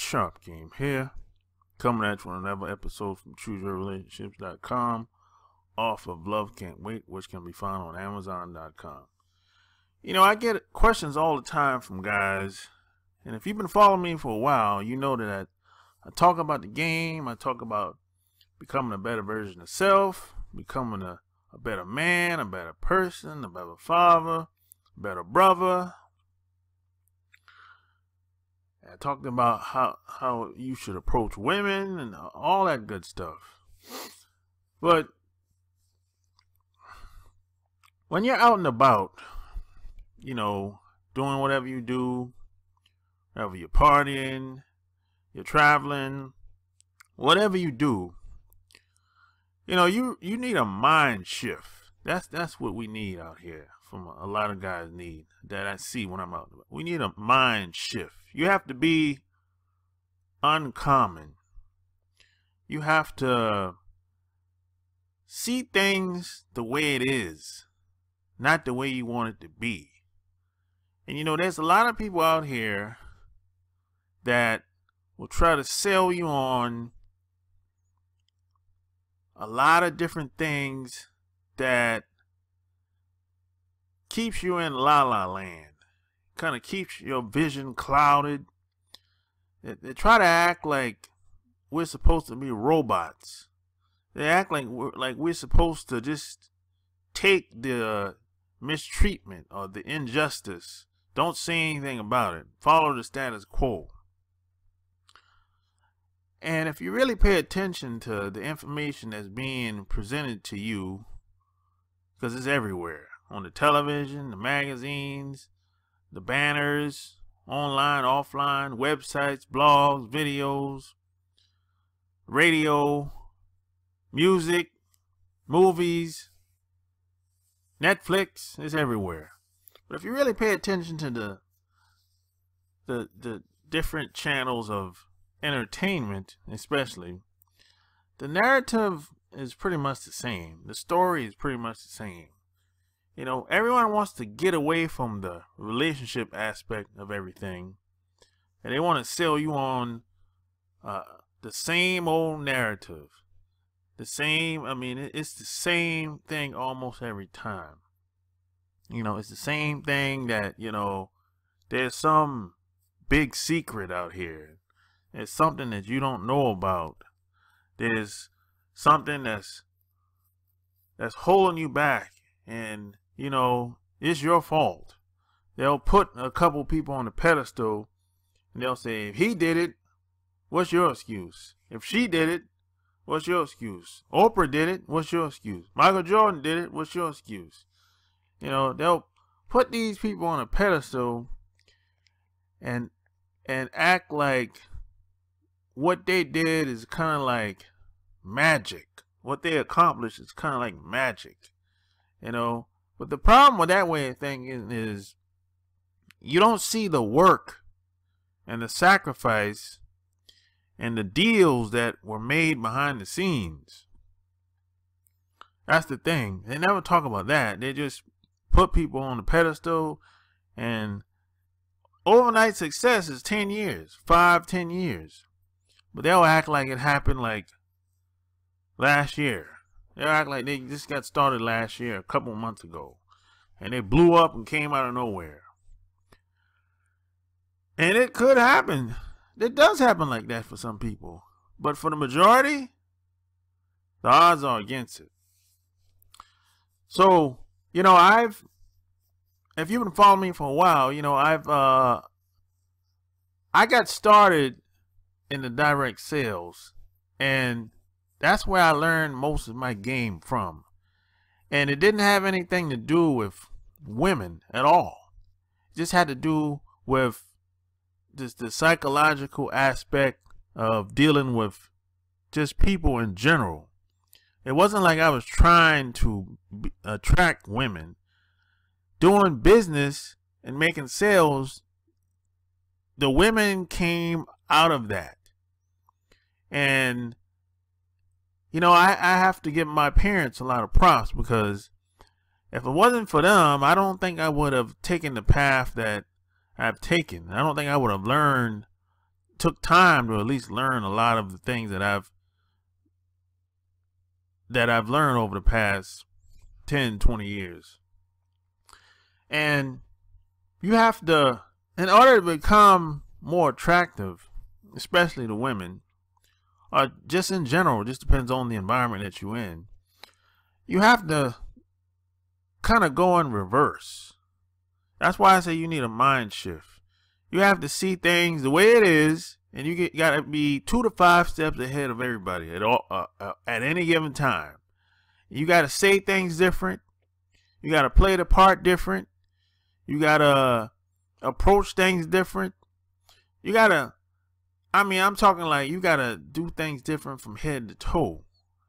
Sharp Game here, coming at you on another episode from ChooseYourRelationships.com, off of Love Can't Wait, which can be found on Amazon.com. You know, I get questions all the time from guys, and if you've been following me for a while, you know that I talk about the game, I talk about becoming a better version of self, becoming a better man, a better person, a better father, a better brother. I talked about how you should approach women and all that good stuff. But when you're out and about, you know, doing whatever you do, whether you're partying, you're traveling, whatever you do, you know, you need a mind shift. That's what we need out here. From a lot of guys need that I see when I'm out. We need a mind shift. You have to be uncommon. You have to see things the way it is, not the way you want it to be. And you know, there's a lot of people out here that will try to sell you on a lot of different things that keeps you in la-la land. Kind of keeps your vision clouded. They try to act like we're supposed to be robots. They act like we're supposed to just take the mistreatment or the injustice. Don't say anything about it. Follow the status quo. And if you really pay attention to the information that's being presented to you, because it's everywhere, on the television, the magazines, the banners, online, offline, websites, blogs, videos, radio, music, movies, Netflix, is everywhere. But if you really pay attention to the different channels of entertainment, especially, the narrative is pretty much the same. The story is pretty much the same. You know, everyone wants to get away from the relationship aspect of everything, and they want to sell you on the same old narrative. The same, I mean, it's the same thing almost every time. You know, it's the same thing that, you know, there's some big secret out here. There's something that you don't know about. There's something that's holding you back, and you know, it's your fault. They'll put a couple people on the pedestal and they'll say, if he did it, what's your excuse? If she did it, what's your excuse? Oprah did it, what's your excuse? Michael Jordan did it, what's your excuse? You know, they'll put these people on a pedestal and act like what they did is kind of like magic. What they accomplished is kind of like magic, you know. But the problem with that way of thinking is you don't see the work and the sacrifice and the deals that were made behind the scenes. That's the thing. They never talk about that. They just put people on the pedestal, and overnight success is 10 years, 5-10 years. But they'll act like it happened like last year. They act like they just got started last year, a couple months ago. And they blew up and came out of nowhere. And it could happen. It does happen like that for some people. But for the majority, the odds are against it. So, you know, if you've been following me for a while, you know, I got started in the direct sales. And that's where I learned most of my game from. And it didn't have anything to do with women at all. It just had to do with just the psychological aspect of dealing with just people in general. It wasn't like I was trying to attract women. Doing business and making sales, the women came out of that. And you know, I have to give my parents a lot of props, because if it wasn't for them, I don't think I would have taken the path that I've taken. I don't think I would have learned took time to at least learn a lot of the things that I've learned over the past 10, 20 years. And you have to, in order to become more attractive, especially to women, or just in general, it just depends on the environment that you're in, you have to kind of go in reverse. That's why I say you need a mind shift. You have to see things the way it is, and you got to be 2 to 5 steps ahead of everybody at any given time. You got to say things different. You got to play the part different. You got to approach things different. You got to, I'm talking like you got to do things different from head to toe,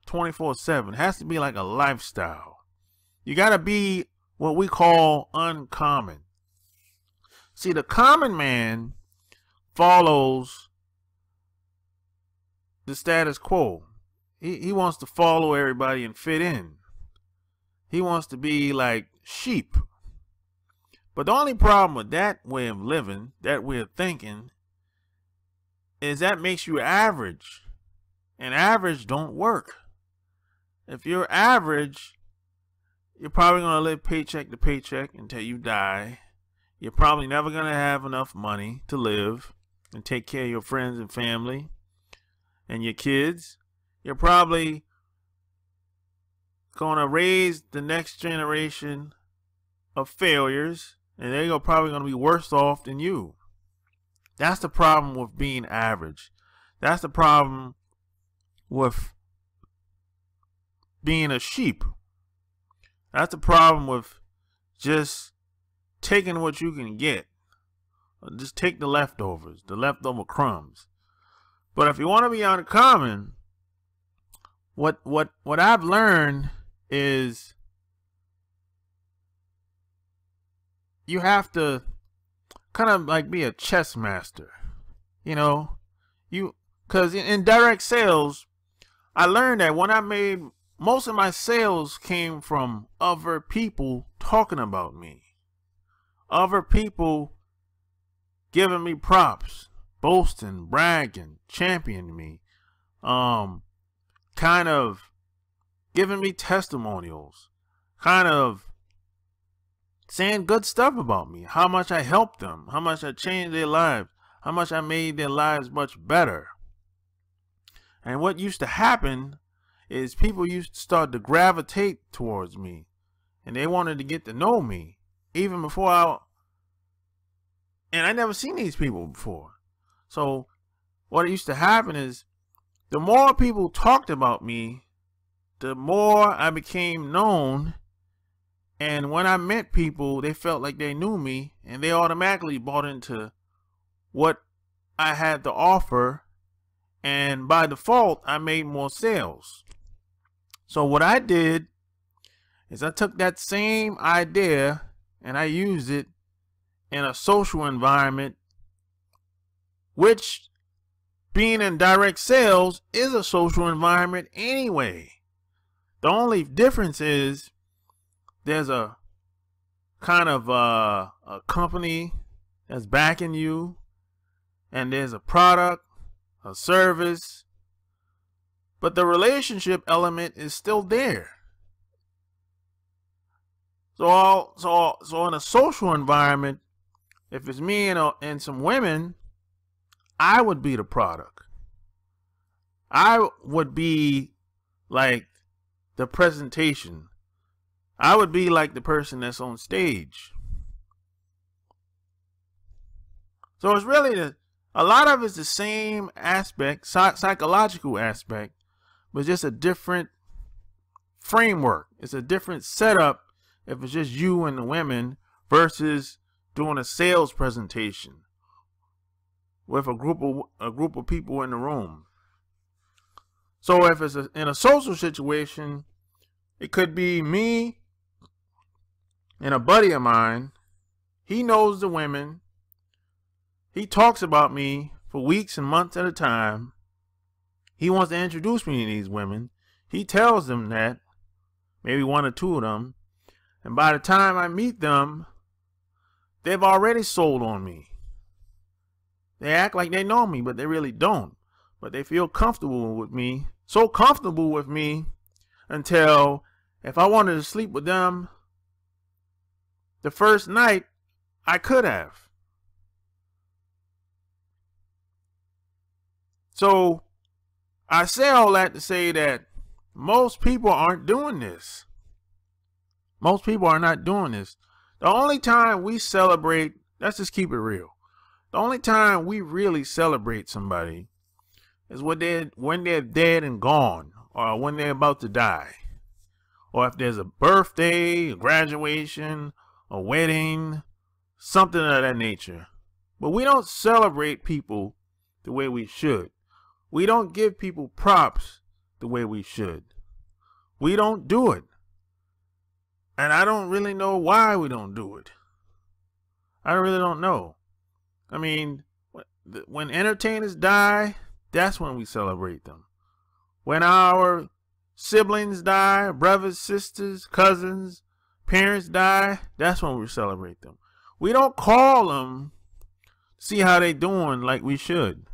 24/7. It has to be like a lifestyle. You got to be what we call uncommon. See, the common man follows the status quo. He wants to follow everybody and fit in. He wants to be like sheep. But the only problem with that way of living, that way of thinking, is that makes you average. And average don't work. If you're average, you're probably going to live paycheck to paycheck until you die. You're probably never going to have enough money to live and take care of your friends and family and your kids. You're probably going to raise the next generation of failures, and they're probably going to be worse off than you. That's the problem with being average. That's the problem with being a sheep. That's the problem with just taking what you can get. Just take the leftovers, the leftover crumbs. But if you want to be uncommon, what I've learned is you have to kind of like be a chess master. You know, because in direct sales, I learned that when I made most of my sales came from other people talking about me. Other people giving me props, boasting, bragging, championing me, kind of giving me testimonials, kind of saying good stuff about me, how much I helped them, how much I changed their lives, how much I made their lives much better. And what used to happen is people used to start to gravitate towards me, and they wanted to get to know me even before and I never seen these people before. So what used to happen is the more people talked about me, the more I became known. And when I met people, they felt like they knew me, and they automatically bought into what I had to offer. And by default, I made more sales. So what I did is I took that same idea and I used it in a social environment, which being in direct sales is a social environment anyway. The only difference is there's a kind of a company that's backing you, and there's a product, a service, but the relationship element is still there. So in a social environment, if it's me and some women, I would be the product. I would be like the presentation. I would be like the person that's on stage. So it's really a lot of it's the same aspect, psychological aspect, but just a different framework. It's a different setup if it's just you and the women versus doing a sales presentation with a group of people in the room. So if it's in a social situation, it could be me and a buddy of mine. He knows the women. He talks about me for weeks and months at a time. He wants to introduce me to these women. He tells them that, maybe one or two of them, and by the time I meet them, they've already sold on me. They act like they know me, but they really don't. But they feel comfortable with me, so comfortable with me until if I wanted to sleep with them the first night, I could have. So I say all that to say that most people aren't doing this. Most people are not doing this. The only time we celebrate, let's just keep it real. The only time we really celebrate somebody is when they're dead and gone, or when they're about to die, or if there's a birthday, a graduation, a wedding, something of that nature. But we don't celebrate people the way we should. We don't give people props the way we should. We don't do it. And I don't really know why we don't do it. I really don't know. I mean, when entertainers die, that's when we celebrate them. When our siblings die, brothers, sisters, cousins, parents die, that's when we celebrate them. We don't call them, see how they doing like we should.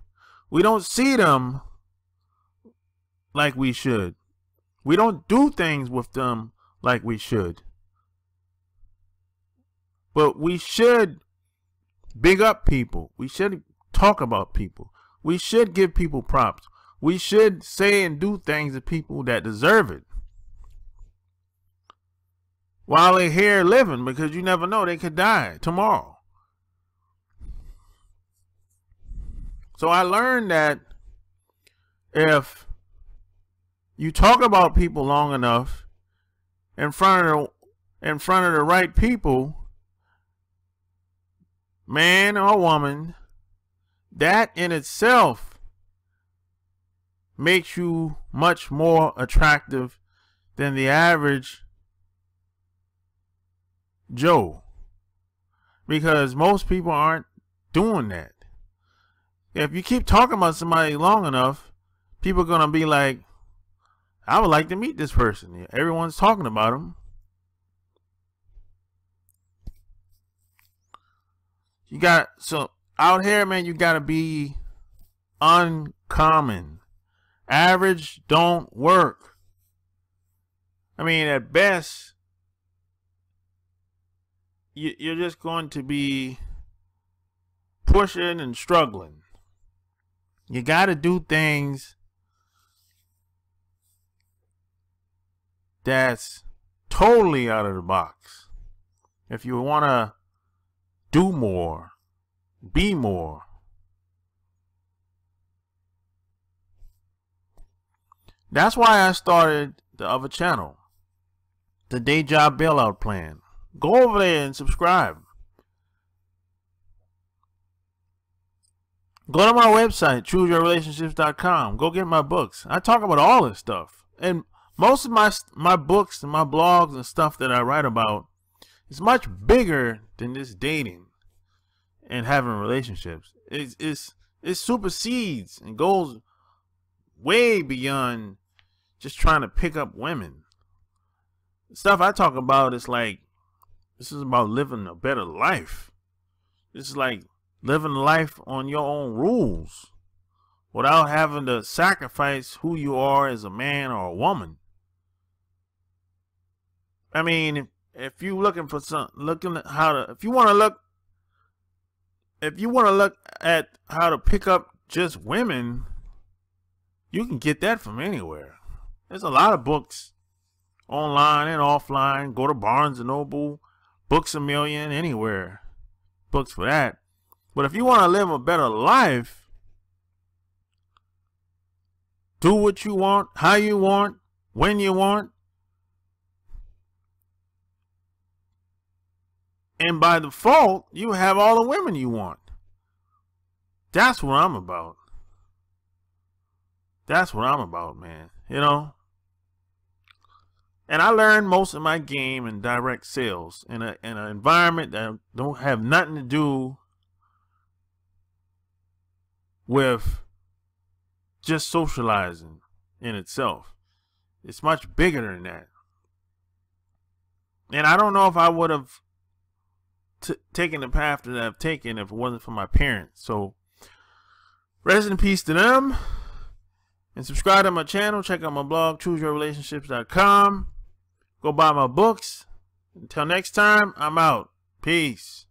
We don't see them like we should. We don't do things with them like we should. But we should big up people. We should talk about people. We should give people props. We should say and do things to people that deserve it while they're here living, because you never know, they could die tomorrow. So I learned that if you talk about people long enough in front of the right people, man or woman, that in itself makes you much more attractive than the average Joe, because most people aren't doing that. If you keep talking about somebody long enough, people are going to be like, I would like to meet this person. Everyone's talking about him. So out here, man, you got to be uncommon. Average don't work. I mean, at best, you're just going to be pushing and struggling. You got to do things that's totally out of the box. If you want to do more, be more. That's why I started the other channel, the Day Job Bailout Plan. Go over there and subscribe. Go to my website, chooseyourrelationships.com. Go get my books. I talk about all this stuff. And most of my books and my blogs and stuff that I write about is much bigger than this dating and having relationships. It supersedes and goes way beyond just trying to pick up women. The stuff I talk about is like, this is about living a better life. This is like living life on your own rules without having to sacrifice who you are as a man or a woman. I mean, if you looking for if you want to look at how to pick up just women, you can get that from anywhere. There's a lot of books online and offline. Go to Barnes & Noble, Books A Million, anywhere. Books for that. But if you want to live a better life, do what you want, how you want, when you want, and by default, you have all the women you want. That's what I'm about. That's what I'm about, man. You know? And I learned most of my game in direct sales in an environment that don't have nothing to do with just socializing in itself. It's much bigger than that. And I don't know if I would have taken the path that I've taken if it wasn't for my parents. So Rest in peace to them. And subscribe to my channel. Check out my blog, ChooseYourRelationships.com. Go buy my books. Until next time, I'm out. Peace.